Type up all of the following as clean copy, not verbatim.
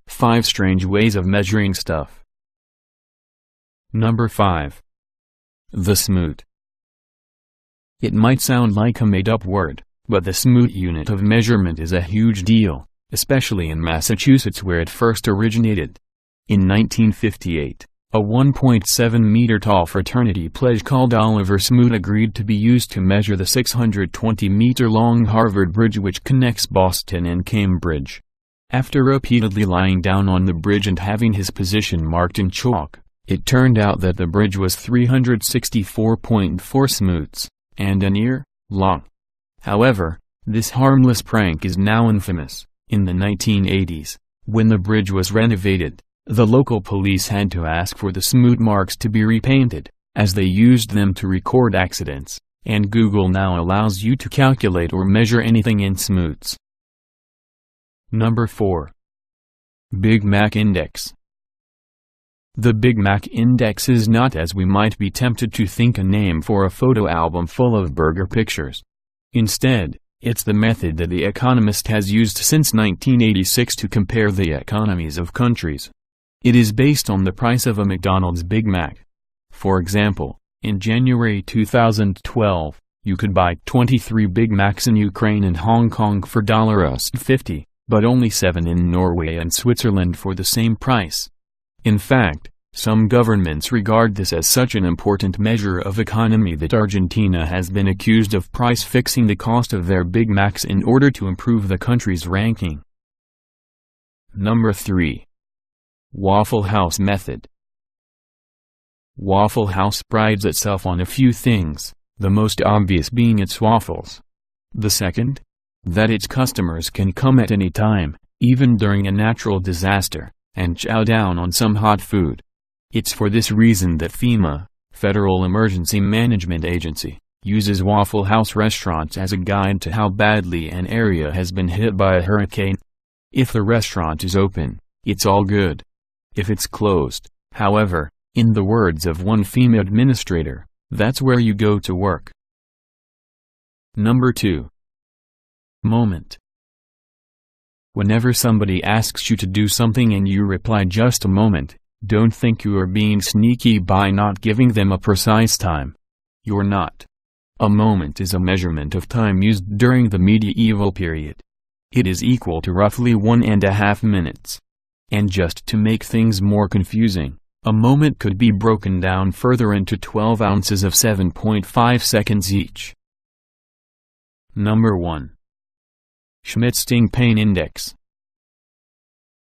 Five strange ways of measuring stuff. Number 5. The Smoot. It might sound like a made-up word, but the Smoot unit of measurement is a huge deal, especially in Massachusetts where it first originated. In 1958, a 1.7-meter-tall fraternity pledge called Oliver Smoot agreed to be used to measure the 620-meter-long Harvard Bridge which connects Boston and Cambridge. After repeatedly lying down on the bridge and having his position marked in chalk, it turned out that the bridge was 364.4 smoots, and an ear, long. However, this harmless prank is now infamous. In the 1980s, when the bridge was renovated, the local police had to ask for the Smoot marks to be repainted, as they used them to record accidents, and Google now allows you to calculate or measure anything in smoots. Number 4. Big Mac Index. The Big Mac Index is not, as we might be tempted to think, a name for a photo album full of burger pictures. Instead, it's the method that The Economist has used since 1986 to compare the economies of countries. It is based on the price of a McDonald's Big Mac. For example, in January 2012, you could buy 23 Big Macs in Ukraine and Hong Kong for $50. But only 7 in Norway and Switzerland for the same price. In fact, some governments regard this as such an important measure of economy that Argentina has been accused of price-fixing the cost of their Big Macs in order to improve the country's ranking. Number 3. Waffle House Method. Waffle House prides itself on a few things, the most obvious being its waffles. The second? That its customers can come at any time, even during a natural disaster, and chow down on some hot food. It's for this reason that FEMA, Federal Emergency Management Agency, uses Waffle House restaurants as a guide to how badly an area has been hit by a hurricane. If the restaurant is open, it's all good. If it's closed, however, in the words of one FEMA administrator, that's where you go to work. Number 2. Moment. Whenever somebody asks you to do something and you reply just a moment, don't think you are being sneaky by not giving them a precise time. You're not. A moment is a measurement of time used during the medieval period. It is equal to roughly 1.5 minutes. And just to make things more confusing, a moment could be broken down further into 12 ounces of 7.5 seconds each. Number 1. Schmidt Sting Pain Index.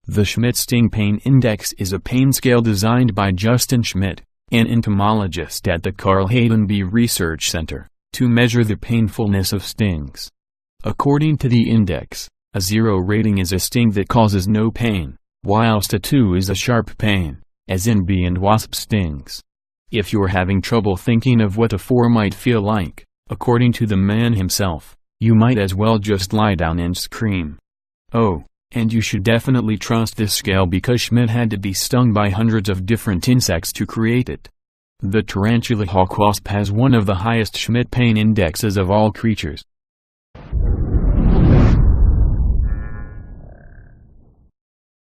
The Schmidt Sting Pain Index is a pain scale designed by Justin Schmidt, an entomologist at the Carl Haydenby Research Center, to measure the painfulness of stings. According to the index, a 0 rating is a sting that causes no pain, whilst a 2 is a sharp pain, as in bee and wasp stings. If you're having trouble thinking of what a 4 might feel like, according to the man himself, you might as well just lie down and scream. Oh, and you should definitely trust this scale because Schmidt had to be stung by hundreds of different insects to create it. The tarantula hawk wasp has one of the highest Schmidt pain indexes of all creatures.